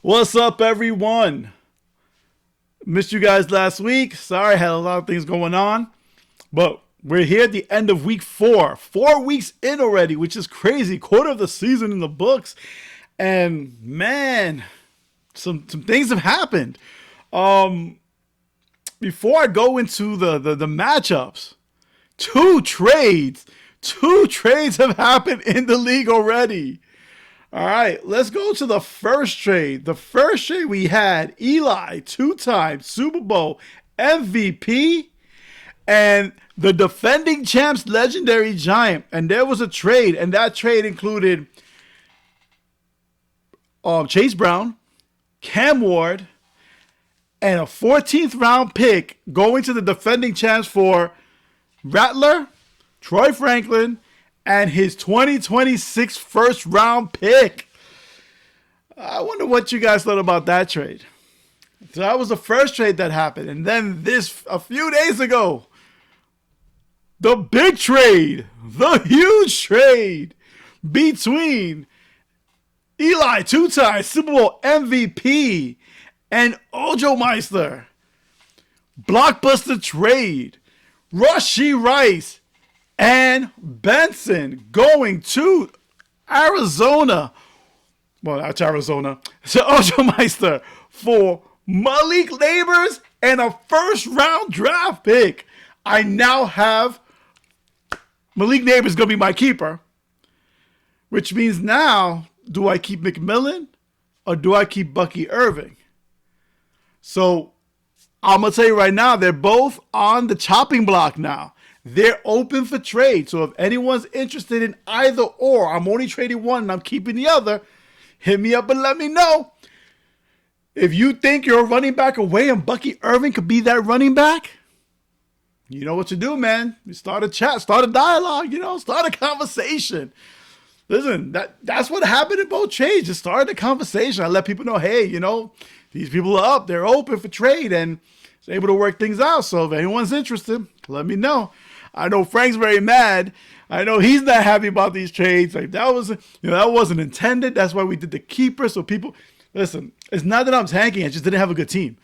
What's up, everyone? Missed you guys last week. Sorry, I had a lot of things going on. But we're here at the end of week 4. 4 weeks in already, which is crazy. Quarter of the season in the books. And man, some things have happened. Before I go into the matchups, two trades have happened in the league already. All right, let's go to the first trade. The first trade we had Eli, 2-time Super Bowl MVP, and the defending champs, legendary Giant. And there was a trade, and that trade included Chase Brown, Cam Ward, and a 14th round pick going to the defending champs for Rattler, Troy Franklin, and his 2026 first round pick. I wonder what you guys thought about that trade. So that was the first trade that happened. And then this, a few days ago, the big trade, the huge trade between Eli, 2-time Super Bowl MVP, and Ojo Meister. Blockbuster trade. Rashee Rice and Benson going to Arizona. Well, not to Arizona. To Ojo Meister for Malik Nabers and a first-round draft pick. I now have Malik Nabers going to be my keeper. Which means now, do I keep McMillan or do I keep Bucky Irving? So, I'm going to tell you right now, they're both on the chopping block now. They're open for trade. So if anyone's interested in either or, I'm only trading one and I'm keeping the other, hit me up and let me know. If you think you're a running back away and Bucky Irving could be that running back, you know what to do, man. You start a chat, start a dialogue, start a conversation. Listen, that's what happened in both trades. Just started a conversation. I let people know, hey, these people are up. They're open for trade and it's able to work things out. So if anyone's interested, let me know. I know Frank's very mad. I know he's not happy about these trades. Like that wasn't intended. That's why we did the keeper. So people, listen, it's not that I'm tanking. I just didn't have a good team.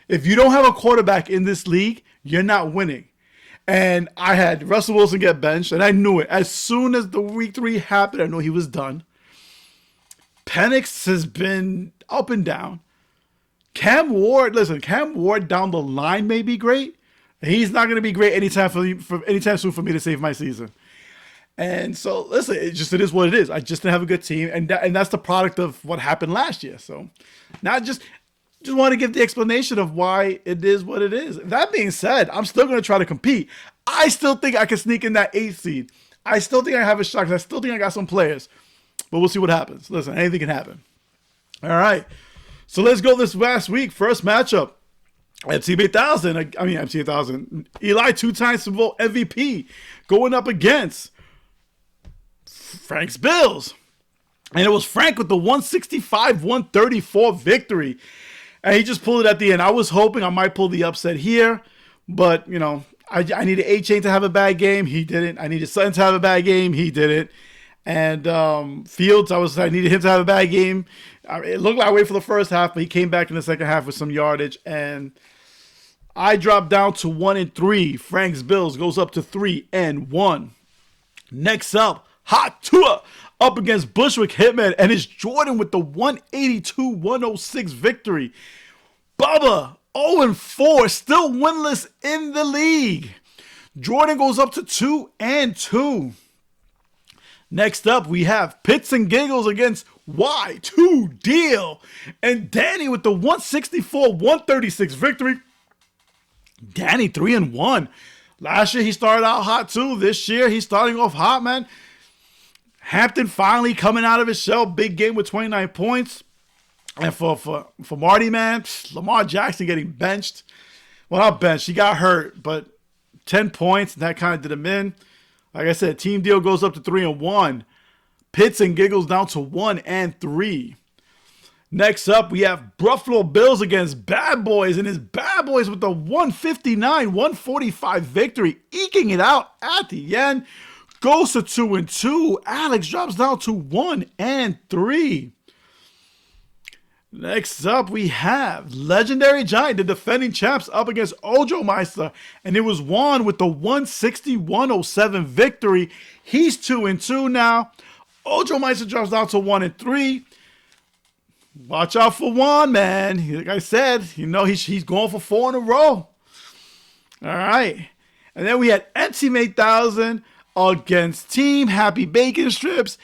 If you don't have a quarterback in this league, you're not winning. And I had Russell Wilson get benched, and I knew it. As soon as the week 3 happened, I knew he was done. Penix has been up and down. Cam Ward down the line may be great. He's not going to be great anytime soon for me to save my season. And so, listen, it is what it is. I just didn't have a good team, and that's the product of what happened last year. So, now just want to give the explanation of why it is what it is. That being said, I'm still going to try to compete. I still think I can sneak in that 8th seed. I still think I have a shot because I still think I got some players. But we'll see what happens. Listen, anything can happen. All right. So let's go this last week. First matchup. MC 8000. Eli, 2-time Super Bowl MVP, going up against Frank's Bills. And it was Frank with the 165-134 victory. And he just pulled it at the end. I was hoping I might pull the upset here. But, I needed A-Chain to have a bad game. He didn't. I needed Sutton to have a bad game. He didn't. And Fields, I needed him to have a bad game. It looked like I waited for the first half, but he came back in the second half with some yardage. And I dropped down to 1-3. Frank's Bills goes up to 3-1. Next up, Hot Tua up against Bushwick Hitman, and it's Jordan with the 182-106 victory. Bubba, 0-4, still winless in the league. Jordan goes up to 2-2. Next up, we have Pits and Giggles against Y2 Deal, and Danny with the 164-136 victory. Danny 3-1. Last year he started out hot too. This year he's starting off hot, man. Hampton finally coming out of his shell. Big game with 29 points. And for Marty, man, Lamar Jackson getting benched. Well, not benched. He got hurt, but 10 points, and that kind of did him in. Like I said, Team Deal goes up to 3-1. Pits and Giggles down to 1-3. Next up, we have Buffalo Bills against Bad Boys, and his Bad Boys with the 159-145 victory, eking it out at the end. Goes to 2-2. Alex drops down to 1-3. Next up, we have Legendary Giant, the defending champs, up against Ojo Meister, and it was won with the 160-107 victory. He's 2-2 now. Ojo Meister drops down to 1-3. Watch out for Juan, man. Like I said, you know he's going for 4 in a row. All right, and then we had MC 1000 against Team Happy Bacon Strips.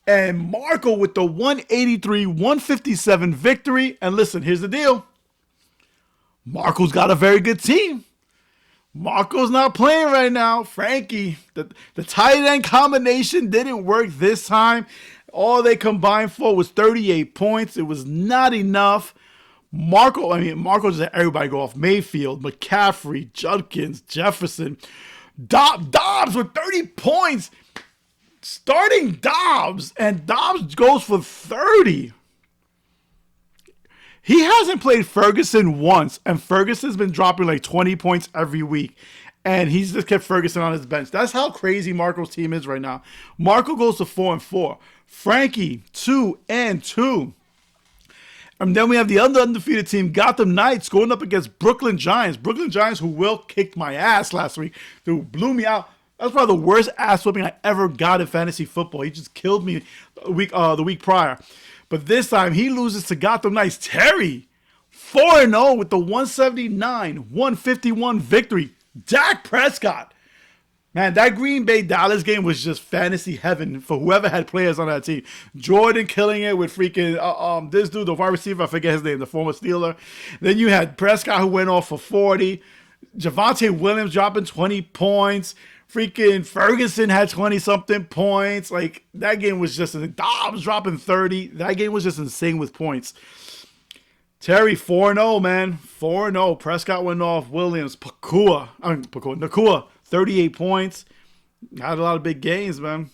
And Marco with the 183-157 victory. And listen, here's the deal. Marco's got a very good team. Marco's not playing right now. Frankie, the tight end combination didn't work this time. All they combined for was 38 points. It was not enough. Marco just let everybody go off. Mayfield, McCaffrey, Judkins, Jefferson. Dobbs with 30 points. Starting Dobbs, and Dobbs goes for 30. He hasn't played Ferguson once, and Ferguson's been dropping like 20 points every week. And he's just kept Ferguson on his bench. That's how crazy Marco's team is right now. Marco goes to 4-4. Frankie, 2-2. And then we have the other undefeated team, Gotham Knights, going up against Brooklyn Giants. Brooklyn Giants, who Will kicked my ass last week, who blew me out. That's probably the worst ass whipping I ever got in fantasy football. He just killed me the week prior. But this time, he loses to Gotham Knights. Terry, 4-0 with the 179-151 victory. Dak Prescott. Man, that Green Bay Dallas game was just fantasy heaven for whoever had players on that team. Jordan killing it with freaking this dude, the wide receiver, I forget his name, the former Steeler. Then you had Prescott who went off for 40. Javonte Williams dropping 20 points. Freaking Ferguson had 20-something points. Like, that game was just... Dobbs dropping 30. That game was just insane with points. Terry, 4-0, man. 4-0. Prescott went off. Williams. Nakua, 38 points. Had a lot of big games, man.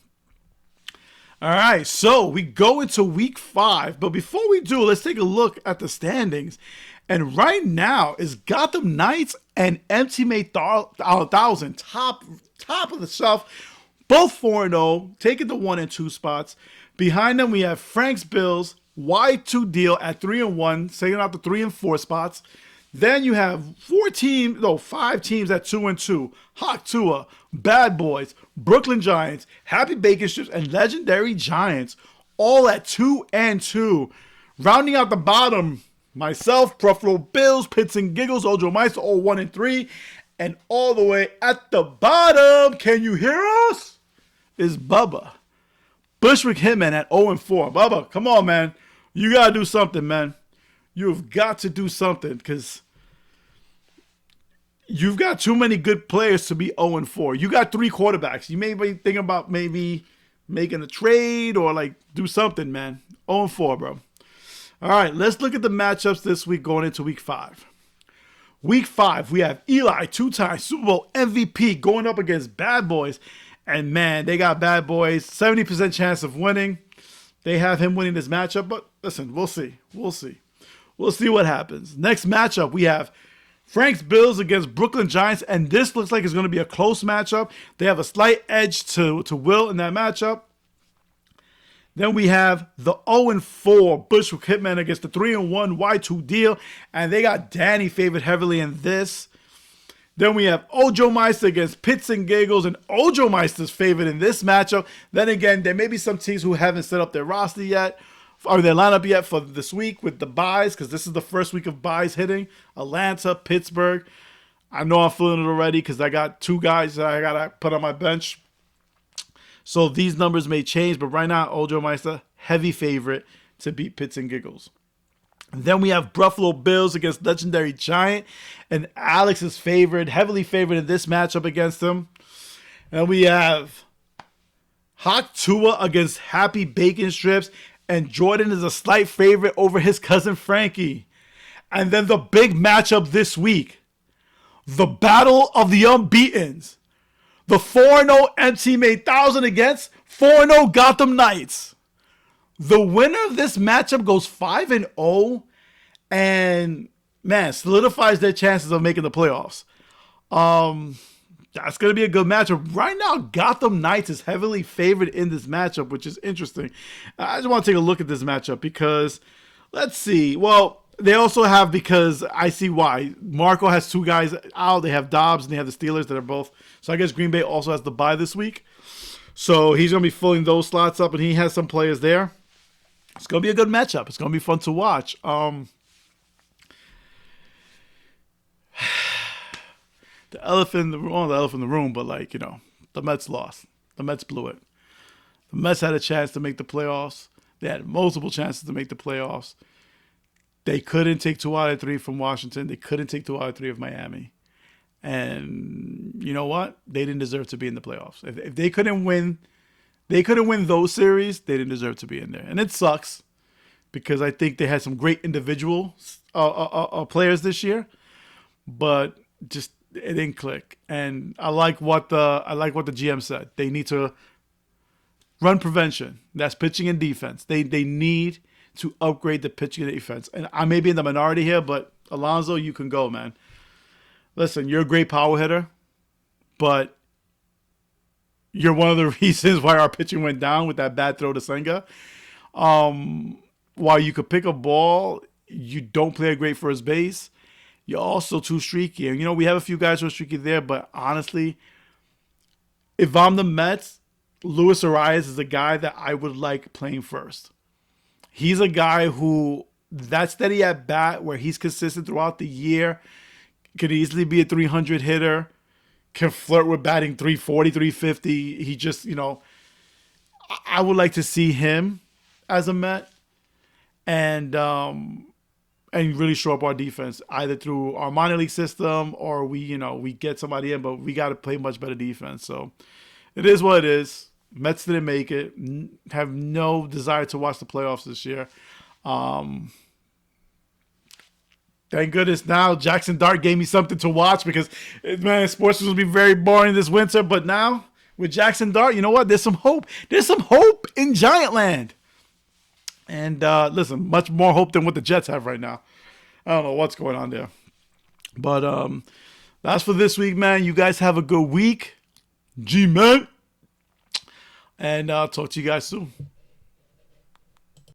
All right, so we go into week 5. But before we do, let's take a look at the standings. And right now is Gotham Knights and MC 1000 top of the shelf, both 4-0, taking the 1 and 2 spots. Behind them, we have Frank's Bills, Y2 Deal at 3-1, taking out the 3 and 4 spots. Then you have 5 teams at 2-2. Hawk Tua, Bad Boys, Brooklyn Giants, Happy Bacon Strips, and Legendary Giants, all at 2-2. Rounding out the bottom, myself, Buffalo Bills, Pits and Giggles, Ojo Meister, all 1-3. And all the way at the bottom, can you hear us? Is Bubba. Bushwick Hitman at 0-4. Bubba, come on, man. You got to do something, man. You've got to do something because you've got too many good players to be 0-4. You got 3 quarterbacks. You may be thinking about maybe making a trade or like do something, man. 0-4, bro. All right, let's look at the matchups this week going into week 5. Week 5, we have Eli, 2-time Super Bowl MVP, going up against Bad Boys. And man, they got Bad Boys, 70% chance of winning. They have him winning this matchup, but listen, we'll see. We'll see what happens. Next matchup, we have Frank's Bills against Brooklyn Giants, and this looks like it's going to be a close matchup. They have a slight edge to Will in that matchup. Then we have the 0-4 Bushwick Hitman against the 3-1 Y2 Deal. And they got Danny favored heavily in this. Then we have Ojo Meister against Pits and Giggles. And Ojo Meister's favored in this matchup. Then again, there may be some teams who haven't set up their roster yet. Or their lineup yet for this week with the buys. Because this is the first week of buys hitting. Atlanta, Pittsburgh. I know I'm feeling it already because I got 2 guys that I got to put on my bench. So these numbers may change, but right now, Ojo Meister, heavy favorite to beat Pits and Giggles. And then we have Buffalo Bills against Legendary Giant, and Alex is heavily favored in this matchup against him. And we have Hawk Tua against Happy Bacon Strips, and Jordan is a slight favorite over his cousin Frankie. And then the big matchup this week, the Battle of the Unbeatens. The 4-0 MC 1000 against 4-0 Gotham Knights. The winner of this matchup goes 5-0 and, man, solidifies their chances of making the playoffs. That's going to be a good matchup. Right now, Gotham Knights is heavily favored in this matchup, which is interesting. I just want to take a look at this matchup because Let's see. Well, they also have, because I see why. Marco has two guys out. They have Dobbs and they have the Steelers that are both. So I guess Green Bay also has the bye this week. So he's going to be filling those slots up, and he has some players there. It's going to be a good matchup. It's going to be fun to watch. The elephant in the room, well, the elephant in the room, but like, the Mets lost. The Mets blew it. The Mets had a chance to make the playoffs. They had multiple chances to make the playoffs. They couldn't take 2 out of 3 from Washington. They couldn't take 2 out of 3 of Miami. And you know what? They didn't deserve to be in the playoffs. If they couldn't win those series, they didn't deserve to be in there. And it sucks because I think they had some great individual players this year, but just it didn't click. And I like what the GM said. They need to run prevention. That's pitching and defense. They need to upgrade the pitching and defense. And I may be in the minority here, but Alonso, you can go, man. Listen, you're a great power hitter, but you're one of the reasons why our pitching went down with that bad throw to Senga. While you could pick a ball, you don't play a great first base. You're also too streaky. And, we have a few guys who are streaky there, but honestly, if I'm the Mets, Luis Arias is a guy that I would like playing first. He's a guy who, that steady at bat, where he's consistent throughout the year, could easily be a 300 hitter, can flirt with batting 340, 350. He just, I would like to see him as a Met and really show up our defense either through our minor league system or we get somebody in, but we got to play much better defense. So it is what it is. Mets didn't make it. Have no desire to watch the playoffs this year. Thank goodness now Jackson Dart gave me something to watch because, man, sports was going to be very boring this winter. But now with Jackson Dart, you know what? There's some hope. There's some hope in Giantland. And listen, much more hope than what the Jets have right now. I don't know what's going on there. But that's for this week, man. You guys have a good week. G-Man. And I'll talk to you guys soon.